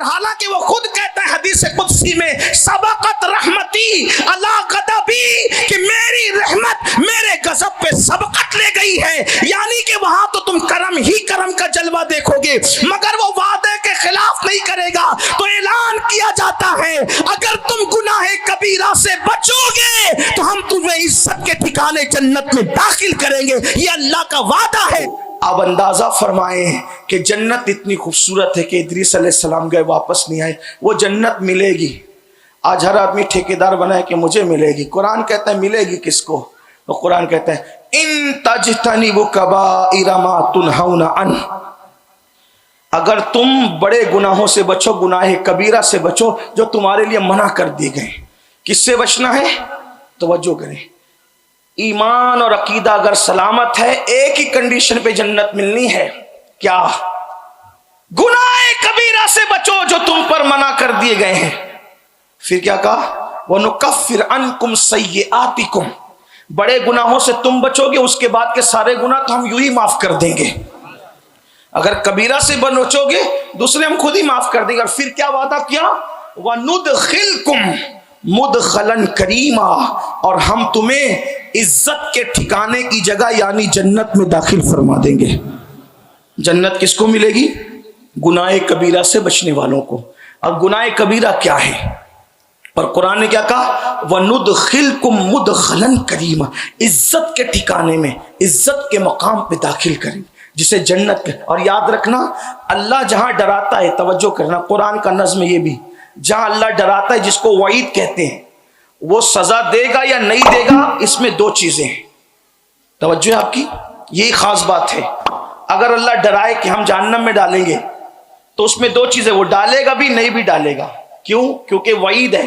حالانکہ وہ خود کہتا ہے حدیث قدسی میں سبقت رحمتی الا غضبی کہ میری رحمت میرے غضب پہ سبقت لے گئی ہے، یعنی کہ وہاں تو تم کرم ہی کرم کا جلوہ دیکھو گے، مگر وہ وعدے کے خلاف نہیں کرے گا تو اعلان کیا جاتا ہے اگر تم گناہ کبیرہ سے بچو گے تو ہم تمہیں عزت کے ٹھکانے جنت میں داخل کریں گے، یہ اللہ کا وعدہ ہے۔ آپ اندازہ فرمائیں کہ جنت اتنی خوبصورت ہے کہ ادریس علیہ السلام گئے واپس نہیں آئے، وہ جنت ملے گی۔ آج ہر آدمی ٹھیکیدار بنا ہے کہ مجھے ملے گی، قرآن کہتا ہے ملے گی کس کو؟ تو قرآن کہتا ہے ان تجتنبوا کبائر ما تنہون عنہ، اگر تم بڑے گناہوں سے بچو، گناہ کبیرہ سے بچو جو تمہارے لیے منع کر دی گئے۔ کس سے بچنا ہے؟ توجہ کریں، ایمان اور عقیدہ اگر سلامت ہے ایک ہی کنڈیشن پہ جنت ملنی ہے، کیا؟ گناہ کبیرہ سے بچو جو تم پر منع کر دیے گئے ہیں۔ پھر کیا کہا؟ وَنُكَفِّرْ عَنْكُمْ سَيِّئَاتِكُمْ، بڑے گناہوں سے تم بچو گے، اس کے بعد کے سارے گناہ تو ہم یوں ہی معاف کر دیں گے۔ اگر کبیرہ سے بچو گے دوسرے ہم خود ہی معاف کر دیں گے۔ اور پھر کیا وعدہ کیا؟ وَنُدْخِلْكُمْ مُدْخَلًا كَرِيمًا، اور ہم تمہیں عزت کے ٹھکانے کی جگہ یعنی جنت میں داخل فرما دیں گے۔ جنت کس کو ملے گی؟ گناہ کبیرہ سے بچنے والوں کو۔ اور گناہ کبیرہ کیا ہے؟ اور قرآن نے کیا کہا؟ وَنُدْخِلْكُمْ مُدْخَلًا كَرِيمًا، عزت کے ٹھکانے میں، عزت کے مقام پہ داخل کریں جسے جنت کے۔ اور یاد رکھنا اللہ جہاں ڈراتا ہے، توجہ کرنا، قرآن کا نظم یہ بھی، جہاں اللہ ڈراتا ہے جس کو وعید کہتے ہیں، وہ سزا دے گا یا نہیں دے گا، اس میں دو چیزیں ہیں۔ توجہ ہے آپ کی، یہی خاص بات ہے۔ اگر اللہ ڈرائے کہ ہم جہنم میں ڈالیں گے تو اس میں دو چیزیں، وہ ڈالے گا بھی نہیں بھی ڈالے گا۔ کیوں؟ کیونکہ وعید ہے۔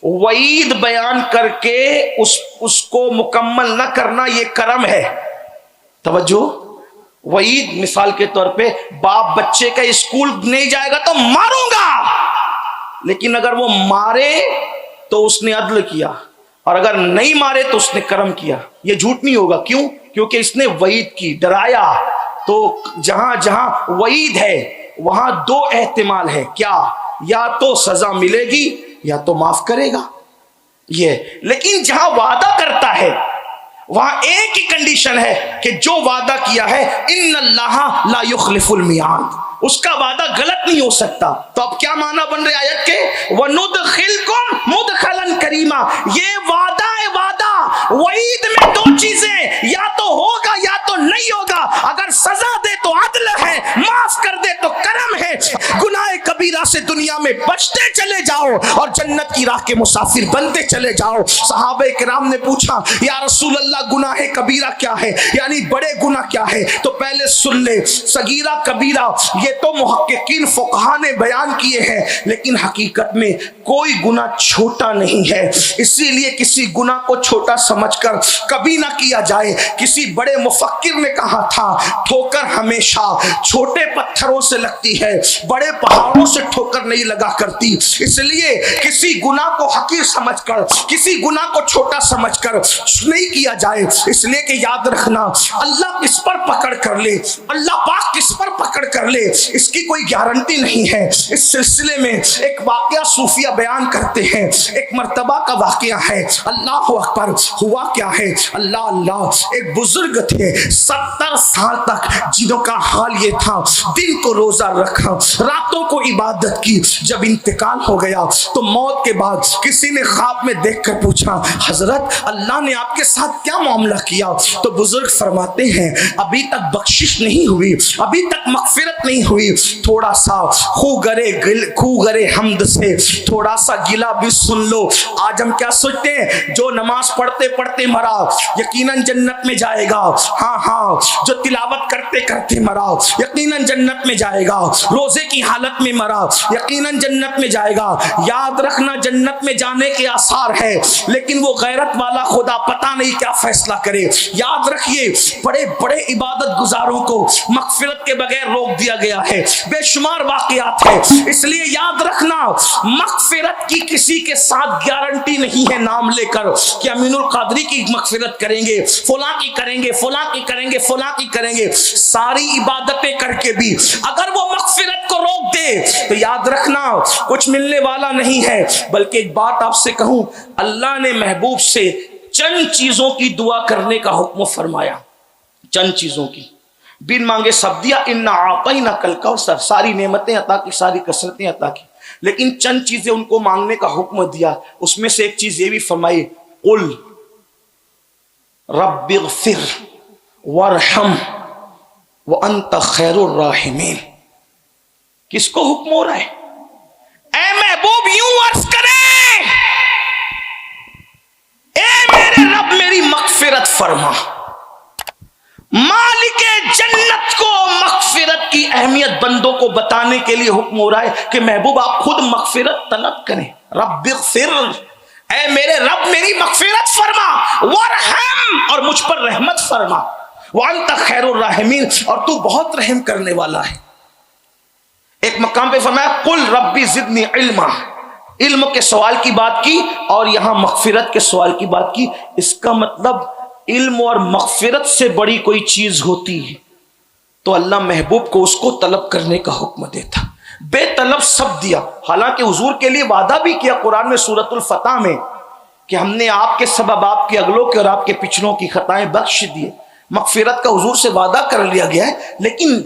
وعید بیان کر کے اس کو مکمل نہ کرنا یہ کرم ہے۔ توجہ، وعید مثال کے طور پہ باپ بچے کا اسکول نہیں جائے گا تو ماروں گا، لیکن اگر وہ مارے تو اس نے عدل کیا، اور اگر نہیں مارے تو اس نے کرم کیا، یہ جھوٹ نہیں ہوگا۔ کیوں؟ کیونکہ اس نے وعید کی، ڈرایا۔ تو جہاں جہاں وعید ہے وہاں دو احتمال ہے، کیا؟ یا تو سزا ملے گی یا تو معاف کرے گا، یہ۔ لیکن جہاں وعدہ کرتا ہے وہاں ایک ہی کنڈیشن ہے کہ جو وعدہ کیا ہے ان اللہ لا یخلف المیعاد، اس کا وعدہ غلط نہیں ہو سکتا۔ تو اب کیا معنی بن رہے آیت کے؟ وَنُدْخِلْكُمْ مُدْخَلًا كَرِيمًا، یہ وعدہ ہے، وعدہ۔ وعید میں دو چیزیں، یا تو ہوگا یا تو نہیں ہوگا۔ اگر سزا دے تو عدل ہے، معاف کر دے تو کرم ہے۔ گناہ کبیرہ سے دنیا میں بچتے چلے جاؤ اور جنت کی راہ کے مسافر بنتے چلے جاؤ۔ صحابہ کرام نے پوچھا یا رسول اللہ گناہ کبیرہ کیا ہے، یعنی بڑے گناہ کیا ہے؟ تو پہلے سن لے، صغیرہ کبیرہ یہ تو محققین فقہا نے بیان کیے ہیں، لیکن حقیقت میں کوئی گناہ چھوٹا نہیں ہے۔ اسی لیے کسی گناہ کو چھوٹا سمجھ کر کبھی نہ کیا جائے۔ کسی بڑے مفکر نے کہا تھا ٹھوکر ہمیشہ چھوٹے پتھروں سے لگتی ہے، بڑے پہاڑوں سے ٹھوکر نہیں لگا کرتی۔ اس لیے کسی گناہ کو حقیر سمجھ کر، کسی گناہ کو چھوٹا سمجھ کر نہیں کیا جائے۔ اس لیے کہ یاد رکھنا اللہ کس پر پکڑ کر لے، اللہ پاک کس پر پکڑ کر لے، اس کی کوئی گارنٹی نہیں ہے۔ اس سلسلے میں ایک واقعہ صوفیہ بیان کرتے ہیں، ایک مرتبہ کا واقعہ ہے۔ اللہ اکبر، ہوا کیا ہے؟ اللہ اللہ، ایک بزرگ تھے 70 سال تک، جنہوں کا حال یہ تھا دن کو روزہ رکھا، راتوں کو عبادت کی۔ جب انتقال ہو گیا تو موت کے بعد کسی نے خواب میں دیکھ کر پوچھا حضرت اللہ نے آپ کے ساتھ کیا معاملہ کیا؟ تو بزرگ فرماتے ہیں ابھی تک بخشش نہیں ہوئی، ابھی تک مغفرت نہیں ہوئی، تھوڑا سا خوگرے حمد سے تھوڑا سا گلا بھی سن لو۔ آج ہم کیا سوچتے ہیں؟ جو نماز پڑھتے پڑھتے مرا یقیناً جنت میں جائے گا، ہاں ہاں، جو تلاوت کرتے کرتے مرا یقیناً جنت میں جائے گا، روزے کی حالت میں مرا یقیناً جنت میں جائے گا۔ یاد رکھنا جنت میں جانے کے آثار ہے، لیکن وہ غیرت والا خدا پتہ نہیں کیا فیصلہ کرے۔ یاد رکھیے بڑے بڑے عبادت گزاروں کو مغفرت کے بغیر روک دیا گیا ہے، بے شمار واقعات ہیں۔ اس لیے یاد رکھنا مغفرت کی کسی کے ساتھ گارنٹی نہیں ہے نام لے کر کہ امین القادری کی مغفرت کریں گے، فلاں کی کریں گے، فلاں کی کریں گے، فلاں کی کریں گے۔ ساری عبادتیں کر کے بھی اگر وہ مغفرت کو روک دے تو یاد رکھنا کچھ ملنے والا نہیں ہے. بلکہ ایک بات آپ سے کہوں, اللہ نے محبوب سے چند چیزوں کی دعا کرنے کا حکم فرمایا, چند چیزوں کی, بن مانگے سب دیا. انا اعطیناک الکوثر, ساری نعمتیں عطا کی, ساری کثرتیں عطا کی, لیکن چند چیزیں ان کو مانگنے کا حکم دیا. اس میں سے ایک چیز یہ بھی فرمائی, قل رب اغفر وارحم وانت خیر الراحمین. کس کو حکم ہو رہا ہے؟ اے محبوب یوں عرض کریں, اے میرے رب میری مغفرت فرما. مالک جنت کو مغفرت کی اہمیت بندوں کو بتانے کے لیے حکم ہو رہا ہے کہ محبوب آپ خود مغفرت طلب کریں. رب اغفر, اے میرے رب میری مغفرت فرما, وارحم, اور مجھ پر رحمت فرما, وانت خیر الراحمین, اور تو بہت رحم کرنے والا ہے. ایک مقام پہ فرمایا قل ربی زدنی علما, علم کے سوال کی بات کی اور یہاں مغفرت کے سوال کی بات کی. اس کا مطلب علم اور مغفرت سے بڑی کوئی چیز ہوتی ہے تو اللہ محبوب کو اس کو طلب کرنے کا حکم دیتا. بے طلب سب دیا. حالانکہ حضور کے لیے وعدہ بھی کیا قرآن میں سورۃ الفتح میں کہ ہم نے آپ کے سبب آپ کے اگلوں کے اور آپ کے پچھلوں کی خطائیں بخش دیے. مغفرت کا حضور سے وعدہ کر لیا گیا ہے, لیکن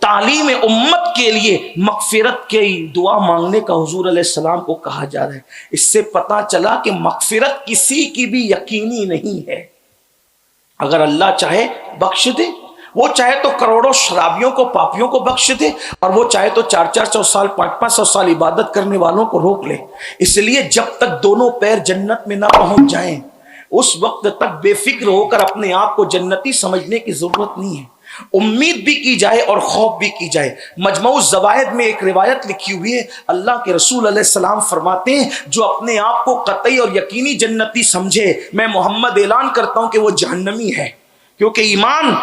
تعلیم امت کے لیے مغفرت کی دعا مانگنے کا حضور علیہ السلام کو کہا جا رہا ہے. اس سے پتا چلا کہ مغفرت کسی کی بھی یقینی نہیں ہے. اگر اللہ چاہے بخش دے, وہ چاہے تو کروڑوں شرابیوں کو پاپیوں کو بخش دے, اور وہ چاہے تو 400 سال 500 سال عبادت کرنے والوں کو روک لے. اس لیے جب تک دونوں پیر جنت میں نہ پہنچ جائیں اس وقت تک بے فکر ہو کر اپنے آپ کو جنتی سمجھنے کی ضرورت نہیں ہے. امید بھی کی جائے اور خوف بھی کی جائے. مجموع الزوائد میں ایک روایت لکھی ہوئی ہے, اللہ کے رسول علیہ السلام فرماتے ہیں جو اپنے آپ کو قطعی اور یقینی جنتی سمجھے, میں محمد اعلان کرتا ہوں کہ وہ جہنمی ہے. کیونکہ ایمان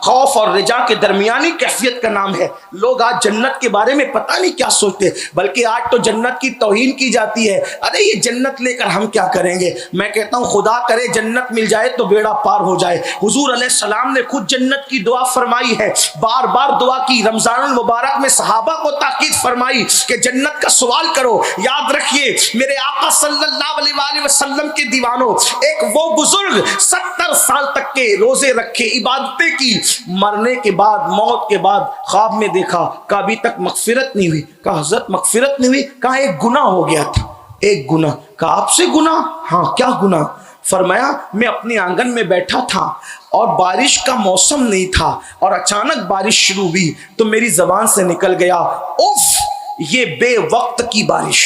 خوف اور رجا کے درمیانی کیفیت کا نام ہے. لوگ آج جنت کے بارے میں پتہ نہیں کیا سوچتے, بلکہ آج تو جنت کی توہین کی جاتی ہے. ارے یہ جنت لے کر ہم کیا کریں گے؟ میں کہتا ہوں خدا کرے جنت مل جائے تو بیڑا پار ہو جائے. حضور علیہ السلام نے خود جنت کی دعا فرمائی ہے, بار بار دعا کی. رمضان المبارک میں صحابہ کو تاکید فرمائی کہ جنت کا سوال کرو. یاد رکھیے میرے آقا صلی اللہ علیہ وآلہ وسلم کے دیوانوں, ایک وہ بزرگ 70 سال تک کے روزے رکھے, عبادتیں کی, مرنے کے بعد موت کے بعد خواب میں دیکھا کہ ابھی تک مغفرت نہیں ہوئی. کہا حضرت مغفرت نہیں ہوئی؟ کہا ایک گناہ ہو گیا تھا. ایک گناہ؟ کہا آپ سے گناہ؟ ہاں. کیا گناہ؟ فرمایا میں اپنے آنگن میں بیٹھا تھا اور بارش کا موسم نہیں تھا, اور اچانک بارش شروع ہوئی تو میری زبان سے نکل گیا اوف یہ بے وقت کی بارش.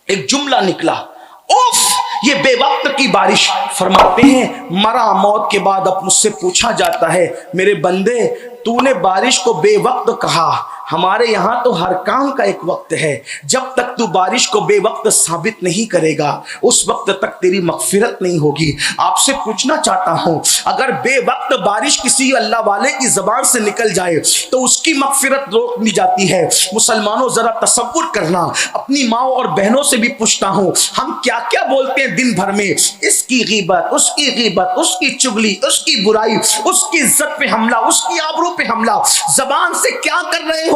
ایک جملہ نکلا, اوف یہ بے وقت کی بارش. فرماتے ہیں مرا موت کے بعد اب مجھ سے پوچھا جاتا ہے میرے بندے تو نے بارش کو بے وقت کہا, ہمارے یہاں تو ہر کام کا ایک وقت ہے. جب تک تو بارش کو بے وقت ثابت نہیں کرے گا اس وقت تک تیری مغفرت نہیں ہوگی. آپ سے پوچھنا چاہتا ہوں اگر بے وقت بارش کسی اللہ والے کی زبان سے نکل جائے تو اس کی مغفرت روک دی جاتی ہے. مسلمانوں ذرا تصور کرنا, اپنی ماں اور بہنوں سے بھی پوچھتا ہوں ہم کیا کیا بولتے ہیں دن بھر میں, اس کی غیبت, اس کی غیبت, اس کی چگلی, اس کی برائی, اس کی عزت پہ حملہ, اس کی آبرو پہ حملہ. زبان سے کیا کر رہے ہو؟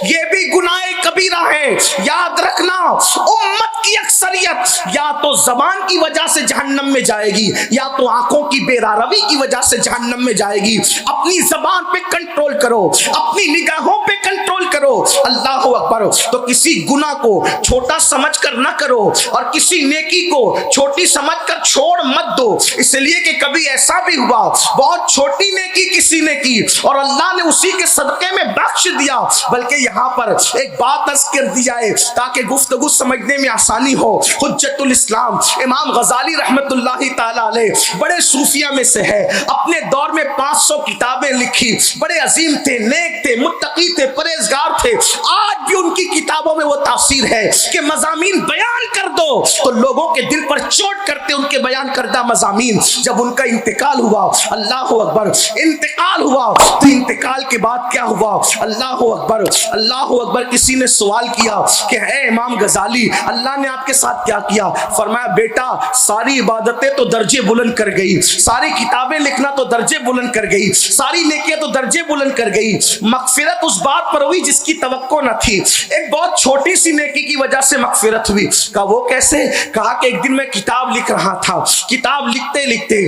یہ بھی گناہ کبیرہ ہے. یاد رکھنا امت کی اکثریت یا تو زبان کی وجہ سے جہنم میں جائے گی یا تو آنکھوں کی بے راروی کی وجہ سے جہنم میں جائے گی. اپنی زبان پہ کنٹرول کرو, اپنی نگاہوں پہ کنٹرول کرو. اللہ اکبر. تو کسی گناہ کو چھوٹا سمجھ کر نہ کرو اور کسی نیکی کو چھوٹی سمجھ کر چھوڑ مت دو, اس لیے کہ کبھی ایسا بھی ہوا بہت چھوٹی نیکی کسی نے کی اور اللہ نے اسی کے صدقے میں بخش دیا. بلکہ یہاں پر ایک بات عرض کر دی جائے تاکہ گفتگو سمجھنے میں آسانی ہو. حجت الاسلام امام غزالی رحمت اللہ تعالی علیہ بڑے صوفیہ میں سے ہے, اپنے دور میں 500 کتابیں لکھی, بڑے عظیم تھے, نیک تھے, متقی تھے, پرہیزگار تھے. آج بھی ان کی کتابوں میں وہ تاثیر ہے کہ مضامین بیان کر دو تو لوگوں کے دل پر چوٹ کرتے ان کے بیان کردہ مضامین. جب ان کا انتقال ہوا, اللہ اکبر, انتقال ہوا تو انتقال کے بعد کیا ہوا؟ اللہ اکبر اللہ اکبر. کسی نے سوال کیا کہ اے امام غزالی اللہ نے آپ کے ساتھ کیا کیا؟ فرمایا بیٹا ساری عبادتیں تو درجے بلند کر گئی, ساری کتابیں لکھنا تو درجے بلند کر گئی, ساری نیکیاں تو درجے بلند کر گئی, مغفرت اس بات پر ہوئی جس کی توقع نہ تھی. ایک بہت چھوٹی سی نیکی کی وجہ سے مغفرت ہوئی. کہا وہ کیسے؟ کہا کہ ایک دن میں کتاب لکھ رہا تھا, کتاب لکھتے لکھتے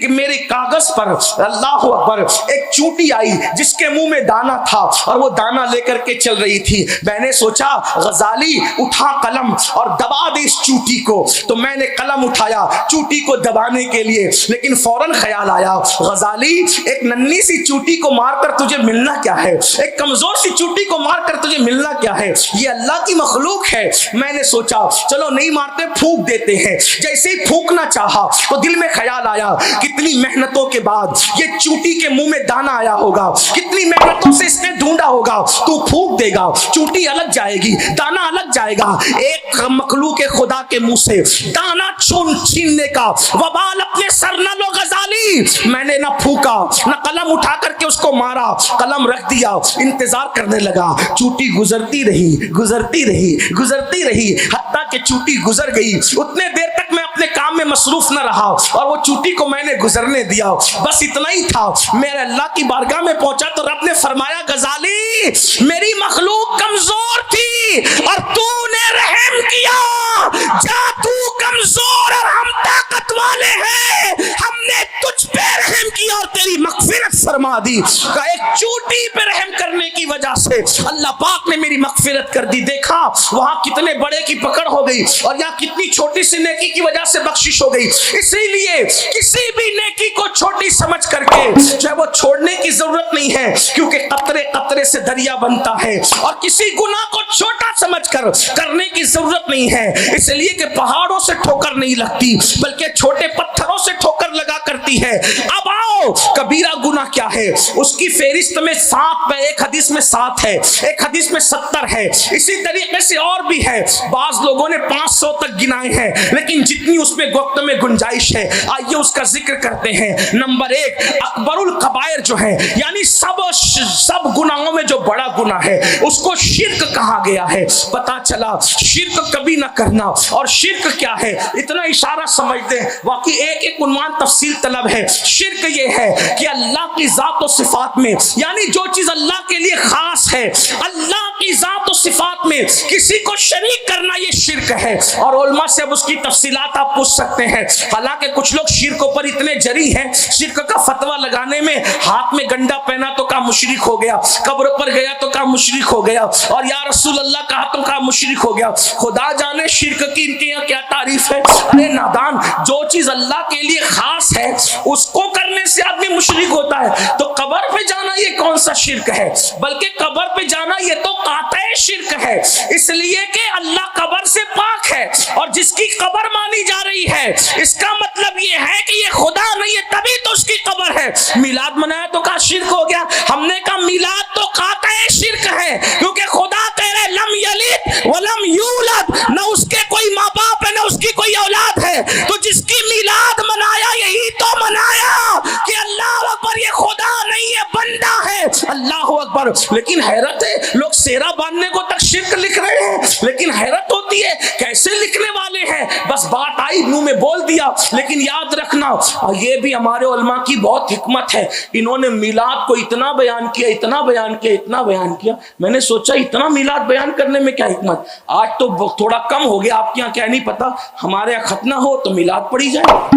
میرے کاغذ پر اللہ اکبر ایک چوٹی آئی جس کے منہ میں دانا تھا اور وہ دانا لے کر کے چل رہی تھی. میں نے سوچا غزالی اٹھا قلم اور دبا دے اس چوٹی کو, تو میں نے قلم اٹھایا چوٹی کو دبانے کے لیے, لیکن فوراً خیال آیا غزالی ایک ننھی سی چوٹی کو مار کر تجھے ملنا کیا ہے, ایک کمزور سی چوٹی کو مار کر تجھے ملنا کیا ہے, یہ اللہ کی مخلوق ہے. میں نے سوچا چلو نہیں مارتے پھونک دیتے ہیں. جیسے ہی پھونکنا چاہا تو دل میں خیال آیا کتنی محنتوں کے بعد یہ چوٹی کے منہ میں دانا آیا ہوگا, کتنی محنتوں سے اس نے ڈھونڈا ہوگا, تو پھونک دے گا چوٹی الگ جائے گی, دانا الگ جائے گا. ایک مخلوق خدا کے منہ سے دانا چھیننے کا وبال اپنے سر نہ لو غزالی. میں نے نہ پھونکا نہ قلم اٹھا کر کے اس کو مارا, قلم رکھ دیا, انتظار کرنے لگا. چوٹی گزرتی رہی گزرتی رہی گزرتی رہی حتیٰ کہ چوٹی گزر گئی. اتنے دیر تک میں اپنے کام میں مصروف نہ رہا اور وہ چوٹی کو میں نے گزرنے دیا. بس اتنا ہی تھا, میرے اللہ کی بارگاہ میں پہنچا تو رب نے فرمایا غزالی میری مخلوق کمزور تھی اور تو نے رحم کیا, جا تو کمزور اور ہم طاقت والے ہیں, ہم نے تجھ پہ رحم کیا اور تیری مغفرت فرما دی. کہ ایک چوٹی پہ رحم کرنے کی وجہ سے اللہ پاک نے میری مغفرت کر دی. دیکھا وہاں کتنے بڑے کی پکڑ ہو گئی اور یہاں کتنی چھوٹی سی نیکی کی وجہ سے بخشش ہو گئی. اسی لیے کسی بھی نیکی کو چھوٹی سمجھ کر کے جو ہے وہ چھوڑنے کی ضرورت نہیں ہے, کیونکہ قطرے قطرے سے دریا بنتا ہے. اور کسی گناہ کو چھوٹا سمجھ کر کرنے کی ضرورت نہیں ہے, اس لیے کہ پہاڑوں سے ٹھوکر نہیں لگتی بلکہ چھوٹے پتھروں سے ٹھوکر لگا کرتی ہے. اب آؤ کبیرہ گناہ کیا ہے, اس کی فہرست میں 7 ہے, ایک حدیث میں 7 ہے, ایک حدیث میں 70 ہے, اسی طریقے سے اور بھی ہے. بعض لوگوں نے 500 تک گنائے ہیں, لیکن جتنی اس میں وقت میں گنجائش ہے آئیے اس کا ذکر کرتے ہیں. نمبر 1 اکبر الکبائر جو ہے, یعنی سب گناہوں میں جو بڑا گناہ ہے اس کو شرک کہا گیا ہے. پتا چلا شرک کبھی نہ کرنا. اور شرک کیا ہے اتنا اشارہ سمجھتے ہیں, واقعی ایک عنوان تفصیل طلب ہے. شرک یہ ہے کہ اللہ کی ذات و صفات میں, یعنی جو چیز اللہ کے لیے خاص ہے, اللہ کی ذات و صفات میں کسی کو شریک کرنا, یہ شرک ہے. اور علماء سے اب اس کی تفصیلات آپ پوچھ سکتے ہیں. حالانکہ کچھ لوگ شرک پر اتنے جری ہیں, شرک کا فتویٰ لگانے میں ہاتھ میں گنڈا پہنا تو کہا مشرک ہو گیا, قبر پر گیا تو کہا مشرک ہو گیا, اور یا رسول اللہ کہا تو کہا مشرک ہو گیا. خدا جانے شرک کی ان کے یہاں کیا تعریف ہے. ارے نادان, جو چیز اللہ کے لیے خاص ہے اس کو کرنے سے آدمی مشرک ہوتا ہے, تو قبر پہ جانا یہ کون سا شرک ہے, بلکہ قبر پہ جانا یہ تو قاطع شرک ہے. اس لیے کہ اللہ قبر سے پاک ہے, اور جس کی قبر مانی جا رہی ہے اس کا مطلب یہ ہے کہ یہ خدا نہیں ہے, تبھی تو اس کی قبر ہے. میلاد منایا تو کہا شرک ہو گیا. ہم نے کہا میلاد تو قاطع شرک ہے, کیونکہ خدا تیرے لم یلد ولم یولد, نہ اس کے کوئی ماں باپ ہے نہ اس کی کوئی اولاد ہے, تو جس کی میلاد منایا یہی تو منایا کہ اللہ اکبر یہ خدا نہیں ہے بندہ ہے. اللہ اکبر. لیکن حیرت ہے, لوگ سیرا باندھنے کو تک شرک لکھ رہے ہیں, لیکن حیرت ہوتی ہے کیسے لکھنے والے ہیں. بس بات آئی منہ میں بول دیا. لیکن یاد رکھنا یہ بھی ہمارے علماء کی بہت حکمت ہے, انہوں نے میلاد کو اتنا بیان کیا, اتنا بیان کیا, اتنا بیان کیا. میں نے سوچا اتنا میلاد بیان کرنے میں کیا حکمت. آج تو تھوڑا کم ہو گیا, آپ کے یہاں کیا نہیں پتا, ہمارے یہاں ختنہ ہو تو میلاد پڑھی جائے,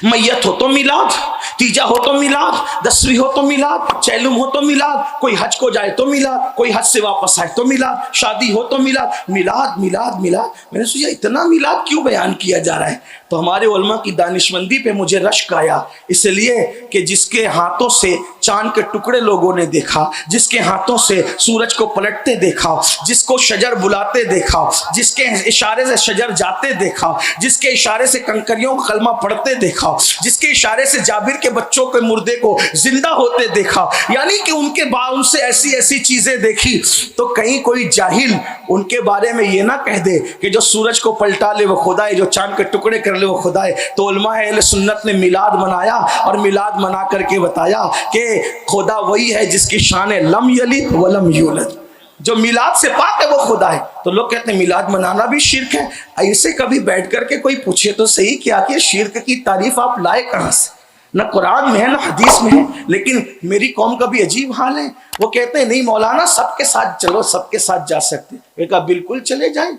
میت ہو تو میلاد, تیجا ہو تو میلاد, 10ویں ہو تو میلاد, چیلم ہو تو میلاد, کوئی حج کو جائے تو میلاد, کوئی حج سے واپس آئے تو میلاد, شادی ہو تو میلاد, میلاد میلاد میلاد. میں نے سوچا اتنا میلاد کیوں بیان کیا جا رہا ہے. تو ہمارے علماء کی دانشمندی پہ مجھے رشک آیا, اس لیے کہ جس کے ہاتھوں سے چاند کے ٹکڑے لوگوں نے دیکھا, جس کے ہاتھوں سے سورج کو پلٹتے دیکھا, جس کو شجر بلاتے دیکھا, جس کے اشارے سے شجر جاتے دیکھا, جس کے اشارے سے کنکریوں کو کلمہ پڑھتے دیکھا, جس کے اشارے سے جابر کے بچوں کے مردے کو زندہ ہوتے دیکھا, یعنی کہ ان کے ان سے ایسی ایسی چیزیں دیکھی, تو کہیں کوئی جاہل ان کے بارے میں یہ نہ کہہ دے کہ جو سورج کو پلٹا لے وہ خدا ہے, جو چاند کے ٹکڑے کر لے وہ خدا ہے. تو علماء اہل سنت نے میلاد منایا اور میلاد منا کر کے بتایا کہ خدا وہی ہے جس کی شان ہے لم یلد ولم یولد. جو میلاد سے پاک ہے وہ خدا ہے. تو لوگ کہتے ہیں میلاد منانا بھی شرک ہے. ایسے کبھی بیٹھ کر کے کوئی پوچھے تو صحیح کیا کہ شرک کی تعریف آپ لائے کہاں سے؟ نہ قرآن میں ہے نہ حدیث میں ہے. لیکن میری قوم کا بھی عجیب حال ہے. وہ کہتے ہیں نہیں مولانا سب کے ساتھ چلو, سب کے ساتھ جا سکتے. میں کہا بالکل چلے جائیں,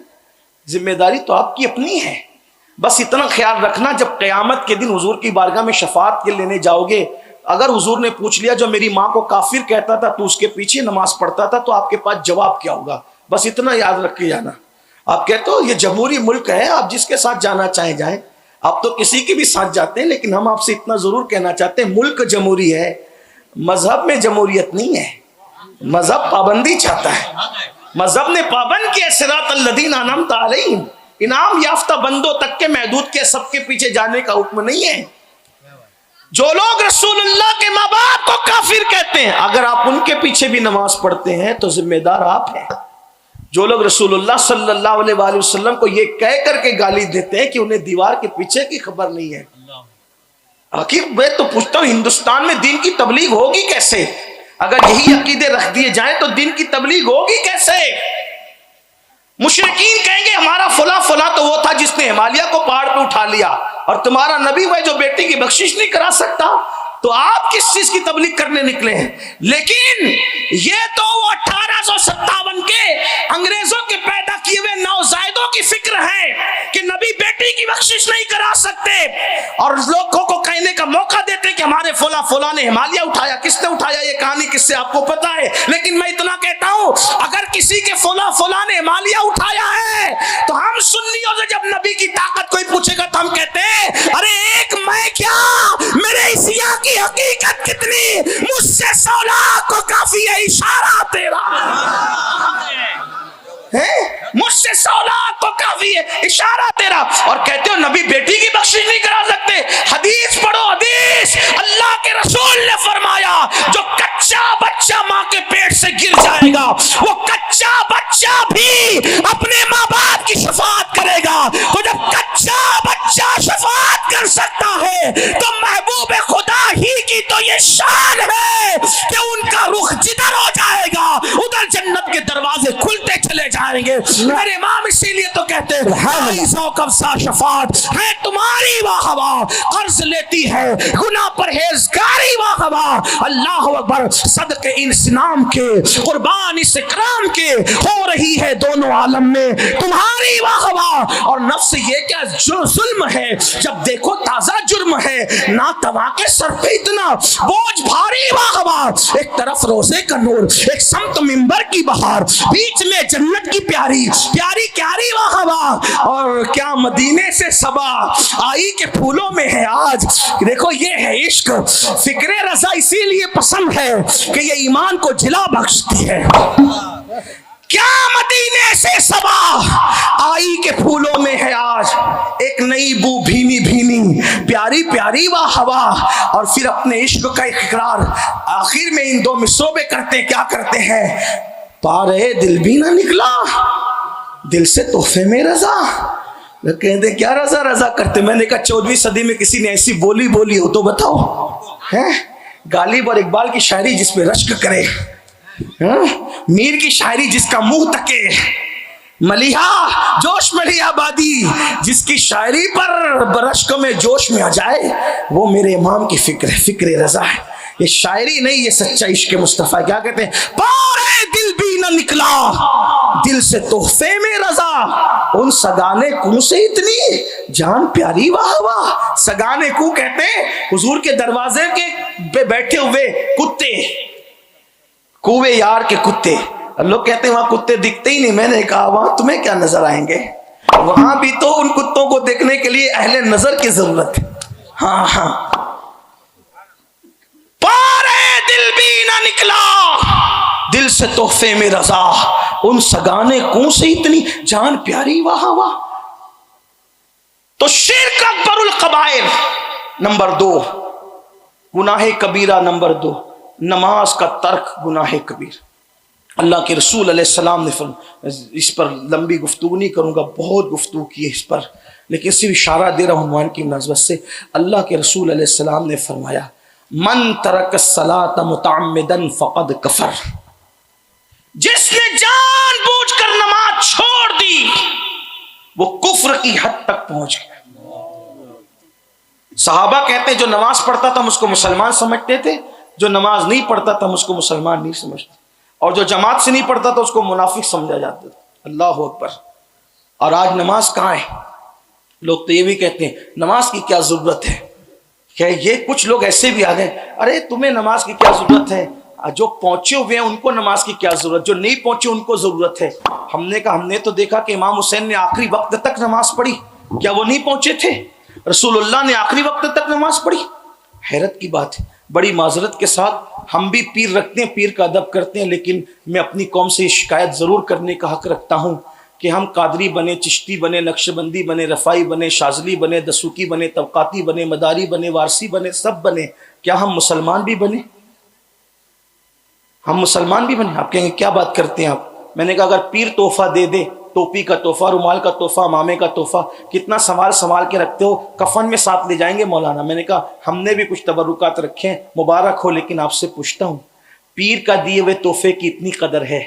ذمہ داری تو آپ کی اپنی ہے. بس اتنا خیال رکھنا جب قیامت کے دن حضور کی بارگاہ میں شفاعت کے لینے جاؤ گے, اگر حضور نے پوچھ لیا جو میری ماں کو کافر کہتا تھا تو اس کے پیچھے نماز پڑھتا تھا, تو آپ کے پاس جواب کیا ہوگا؟ بس اتنا یاد رکھ کے جانا. آپ کہتے ہو یہ جمہوری ملک ہے, آپ جس کے ساتھ جانا چاہیں جائیں. آپ تو کسی کے بھی ساتھ جاتے ہیں, لیکن ہم آپ سے اتنا ضرور کہنا چاہتے ہیں ملک جمہوری ہے, مذہب میں جمہوریت نہیں ہے. مذہب پابندی چاہتا ہے. مذہب نے پابند کیا صراط الذین انعمت علیہم, انعام یافتہ بندوں تک کے محدود کے, سب کے پیچھے جانے کا حکم نہیں ہے. جو لوگ رسول اللہ کے ماں باپ کو کافر کہتے ہیں, اگر آپ ان کے پیچھے بھی نماز پڑھتے ہیں تو ذمہ دار آپ ہیں. جو لوگ رسول اللہ صلی اللہ علیہ وآلہ وسلم کو یہ کہہ کر کے گالی دیتے ہیں کہ انہیں دیوار کے پیچھے کی خبر نہیں ہے. آخر میں تو پوچھتا ہوں ہندوستان میں دین کی تبلیغ ہوگی کیسے؟ اگر یہی عقیدے رکھ دیے جائیں تو دین کی تبلیغ ہوگی کیسے؟ مشرکین کہیں گے ہمارا فلاں فلاں تو وہ تھا جس نے ہمالیہ کو پہاڑ پہ اٹھا لیا, اور تمہارا نبی وہ جو بیٹی کی بخشش نہیں کرا سکتا. تو آپ کس چیز کی تبلیغ کرنے نکلے ہیں؟ لیکن یہ تو وہ 1857 کے انگریزوں کے پیدا کیے ہوئے نوزائیدوں کی فکر ہے کہ نبی بیٹی کی بخشش نہیں کرا سکتے, اور لوگوں کو کہنے کا موقع دیتے کہ ہمارے فلاں فلاں نے ہمالیہ اٹھایا. کس نے اٹھایا یہ کہانی کس سے آپ کو پتا ہے. لیکن میں اتنا کہتا ہوں اگر کسی کے فلاں فلاں نے ہمالیہ اٹھایا ہے تو ہم سنیوں سے جب نبی کی طاقت کوئی پوچھے گا تو ہم کہتے ہیں ارے ایک میں کیا میرے اسیا کی حقیقت کتنی, مجھ سے 100 لاکھ کو کافی ہے اشارہ تیرا ہے, مجھ سے 100 لاکھ کو کافی ہے اشارہ تیرا. اور کہتے ہو نبی بیٹی کی بخشش نہیں کرا سکتے. حدیث پڑھو حدیث, اللہ کے رسول نے فرمایا جو کچا بچہ ماں کے پیٹ سے گر جائے گا وہ کچا بچہ بھی اپنے ماں باپ کی شفاعت کرے گا. تو جب کچا بچہ شفاعت کر سکتا ہے تو محبوب خدا ہی کی تو یہ شان ہے کہ ان کا رخ جدھر ہو جائے گا ادھر جنت کے دروازے کھلتے چلے جائیں گے. میرے امام اسی لیے تو کہتے ہیں شفاعت ہے تمہاری واہ واہ, قرض لیتی ہے گناہ پرہیزگاری واہ واہ. اللہ اکبر, صدقے انسلام کے قربان اس اکرام کے ہو رہی ہے دونوں عالم میں تمہاری واہ واہ. اور نفس یہ کیا جو ظلم ہے, جب دیکھو تازہ جرم ہے, نہ توا کے سر پہ اتنا بوجھ بھاری واہ واہ. ایک طرف روزے کا نور, ایک سمت منبر کی بہار, بیچ میں جنت کی پیاری پیاری پیاری واہ واہ. اور کیا مدینے سے صبا آئی کے پھولوں میں ہے آج. دیکھو یہ ہے عشق. فکر رضا اسی لیے پسند ہے کہ یہ ایمان کو جلا بخشتی ہے. کیا مدینے سے صبا آئی کے پھولوں میں ہے آج, ایک نئی بو بھینی بھینی پیاری پیاری واہ ہوا. اور پھر اپنے عشق کا اقرار آخر میں ان دو مصروں میں کرتے کیا کرتے ہیں, پارے دل بھی نہ نکلا دل سے تحفے میں رضا. کہتے کیا رضا رضا کرتے. میں نے کہا 14ویں صدی میں کسی نے ایسی بولی بولی ہو تو بتاؤ. غالب اور اقبال کی شاعری جس پہ رشک کرے, میر کی شاعری جس کا منہ تکے, ملیحہ جوش ملی آبادی جس کی شاعری پر رشک میں جوش میں آ جائے, وہ میرے امام کی فکر ہے, فکر رضا ہے. یہ شاعری نہیں, یہ سچا عشق مصطفیٰ. کیا کہتے ہیں, پارے دل بھی نہ نکلا دل سے تحفے میں رضا, ان سگانے کو سے اتنی جان پیاری واہ واہ. سگانے کو کہتے ہیں حضور کے دروازے کے بیٹھے ہوئے کتے, کوے یار کے کتے. لوگ کہتے ہیں وہاں کتے دکھتے ہی نہیں. میں نے کہا وہاں تمہیں کیا نظر آئیں گے, وہاں بھی تو ان کتوں کو دیکھنے کے لیے اہل نظر کی ضرورت ہے. ہاں ہاں, پارے دل بھی نہ نکلا دل سے تحفے میں رضا, ان سگانے کو سے اتنی جان پیاری واہ واہ. تو شرک اکبر القبائر نمبر 2, گناہ کبیرہ نمبر 2, نماز کا ترک گناہ کبیر. اللہ کے رسول علیہ السلام نے اس پر لمبی گفتگو نہیں کروں گا، بہت گفتگو کی ہے اس پر، لیکن صرف اشارہ دے رہا ہوں عنوان کی مناسبت سے۔ اللہ کے رسول علیہ السلام نے فرمایا من ترک الصلاۃ متعمدا فقد کفر، جس نے جان بوجھ کر نماز چھوڑ دی وہ کفر کی حد تک پہنچ گیا۔ صحابہ کہتے ہیں جو نماز پڑھتا تھا ہم اس کو مسلمان سمجھتے تھے، جو نماز نہیں پڑھتا تھا ہم اس کو مسلمان نہیں سمجھتے، اور جو جماعت سے نہیں پڑھتا تھا اس کو منافق سمجھا جاتا تھا۔ اللہ اکبر۔ اور آج نماز کہاں ہے؟ لوگ تو یہ بھی کہتے ہیں نماز کی کیا ضرورت ہے، کہ یہ کچھ لوگ ایسے بھی آ گئے، ارے تمہیں نماز کی کیا ضرورت ہے، جو پہنچے ہوئے ہیں ان کو نماز کی کیا ضرورت، جو نہیں پہنچے ان کو ضرورت ہے۔ ہم نے کہا ہم نے تو دیکھا کہ امام حسین نے آخری وقت تک نماز پڑھی، کیا وہ نہیں پہنچے تھے؟ رسول اللہ نے آخری وقت تک نماز پڑھی۔ حیرت کی بات ہے، بڑی معذرت کے ساتھ ہم بھی پیر رکھتے ہیں، پیر کا ادب کرتے ہیں، لیکن میں اپنی قوم سے شکایت ضرور کرنے کا حق رکھتا ہوں کہ ہم قادری بنے، چشتی بنے، نقشبندی بنے، رفائی بنے، شاذلی بنے، دسوقی بنے، طبقاتی بنے، مداری بنے، وارسی بنے، سب بنے، کیا ہم مسلمان بھی بنے؟ ہم مسلمان بھی بنے؟ آپ کہیں گے کیا بات کرتے ہیں آپ؟ میں نے کہا اگر پیر تحفہ دے دے، ٹوپی کا تحفہ، رومال کا تحفہ، مامے کا تحفہ، کتنا سنبھال کے رکھتے ہو، کفن میں ساتھ لے جائیں گے مولانا۔ میں نے کہا ہم نے بھی کچھ تبرکات رکھے ہیں، مبارک ہو، لیکن آپ سے پوچھتا ہوں پیر کا دیے ہوئے تحفے کی اتنی قدر ہے،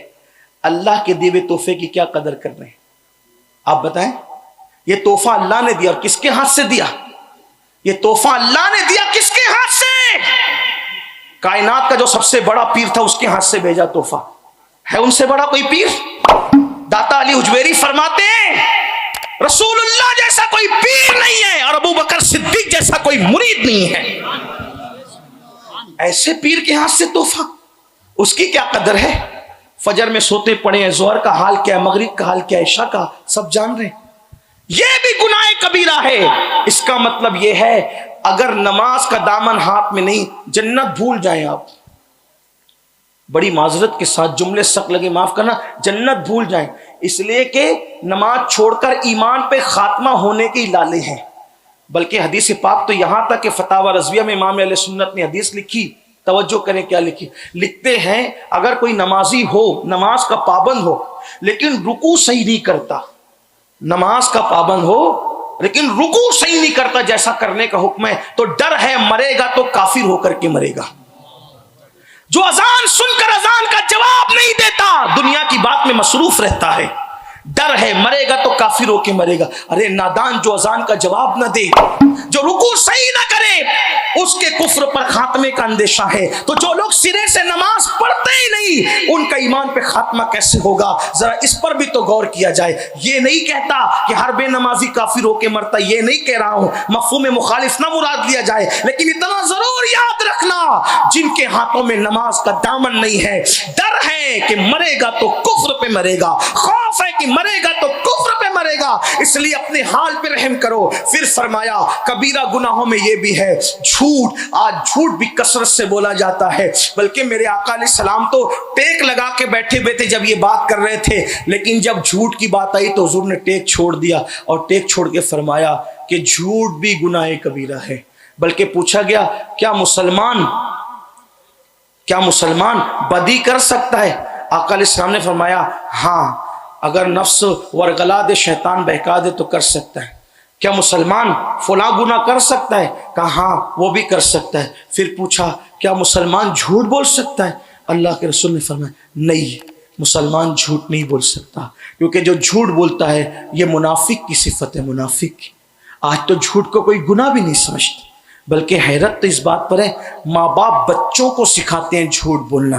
اللہ کے دیے ہوئے تحفے کی کیا قدر کر رہے ہیں؟ آپ بتائیں۔ یہ تحفہ اللہ نے دیا، اور کس کے ہاتھ سے دیا؟ یہ تحفہ اللہ نے دیا، کس کے ہاتھ سے؟ کائنات کا جو سب سے بڑا پیر تھا اس کے ہاتھ سے بھیجا تحفہ ہے۔ ان سے بڑا کوئی پیر؟ داتا علی حجویری فرماتے ہیں رسول اللہ جیسا کوئی پیر نہیں ہے اور ابو بکر صدیق جیسا کوئی مرید نہیں ہے۔ ایسے پیر کے ہاتھ سے تحفہ، اس کی کیا قدر ہے؟ فجر میں سوتے پڑے ہیں، ظہر کا حال کیا ہے، مغرب کا حال کیا ہے، عشاء کا سب جان رہے ہیں۔ یہ بھی گناہ کبیرہ ہے۔ اس کا مطلب یہ ہے اگر نماز کا دامن ہاتھ میں نہیں، جنت بھول جائیں آپ، بڑی معذرت کے ساتھ جملے سخت لگے معاف کرنا، جنت بھول جائیں، اس لیے کہ نماز چھوڑ کر ایمان پہ خاتمہ ہونے کے لالے ہیں۔ بلکہ حدیث پاک تو یہاں تک کہ فتاوی رضویہ میں امام اہل سنت نے حدیث لکھی، توجہ کریں کیا لکھی، لکھتے ہیں اگر کوئی نمازی ہو، نماز کا پابند ہو لیکن رکوع صحیح نہیں کرتا، نماز کا پابند ہو لیکن رکوع صحیح نہیں کرتا جیسا کرنے کا حکم ہے، تو ڈر ہے مرے گا تو کافر ہو کر کے مرے گا۔ جو اذان سن کر اذان کا جواب نہیں دیتا، دنیا کی بات میں مصروف رہتا ہے، ڈر ہے مرے گا تو کافر ہو کے مرے گا۔ ارے نادان جو اذان کا جواب نہ دے، جو رکوع صحیح نہ کرے، اس کے کفر پر خاتمے کا اندیشہ ہے۔ تو جو لوگ سرے سے نماز پڑھتے ہی نہیں، ان کا ایمان پہ خاتمہ کیسے ہوگا؟ ذرا اس پر بھی تو غور کیا جائے۔ یہ نہیں کہتا کہ ہر بے نمازی کافر ہو کے مرتا، یہ نہیں کہہ رہا ہوں، مفہوم مخالف نہ مراد لیا جائے، لیکن اتنا ضرور یاد رکھنا جن کے ہاتھوں میں نماز کا دامن نہیں ہے، ڈر ہے کہ مرے گا تو کفر پہ مرے گا، خوف ہے کہ مرے گا تو کفر پہ مرے گا، اس لیے اپنے حال پہ رحم کرو۔ پھر فرمایا کبیرہ گناہوں میں یہ بھی ہے جھوٹ۔ آج جھوٹ بھی کثرت سے بولا جاتا ہے، بلکہ میرے آقا علیہ السلام تو ٹیک لگا کے بیٹھے ہوئے تھے جب یہ بات کر رہے تھے، لیکن جب جھوٹ کی بات آئی تو حضور نے ٹیک چھوڑ دیا، اور ٹیک چھوڑ کے فرمایا کہ جھوٹ بھی گناہ کبیرہ ہے۔ بلکہ پوچھا گیا کیا مسلمان بدی کر سکتا ہے؟ آقا علیہ السلام نے فرمایا ہاں، اگر نفس ورغلا دے، شیطان بہکا دے تو کر سکتا ہے۔ کیا مسلمان فلاں گناہ کر سکتا ہے؟ کہا ہاں وہ بھی کر سکتا ہے۔ پھر پوچھا کیا مسلمان جھوٹ بول سکتا ہے؟ اللہ کے رسول نے فرمایا نہیں، مسلمان جھوٹ نہیں بول سکتا، کیونکہ جو جھوٹ بولتا ہے یہ منافق کی صفت ہے، منافق۔ آج تو جھوٹ کو کوئی گناہ بھی نہیں سمجھتے، بلکہ حیرت تو اس بات پر ہے ماں باپ بچوں کو سکھاتے ہیں جھوٹ بولنا۔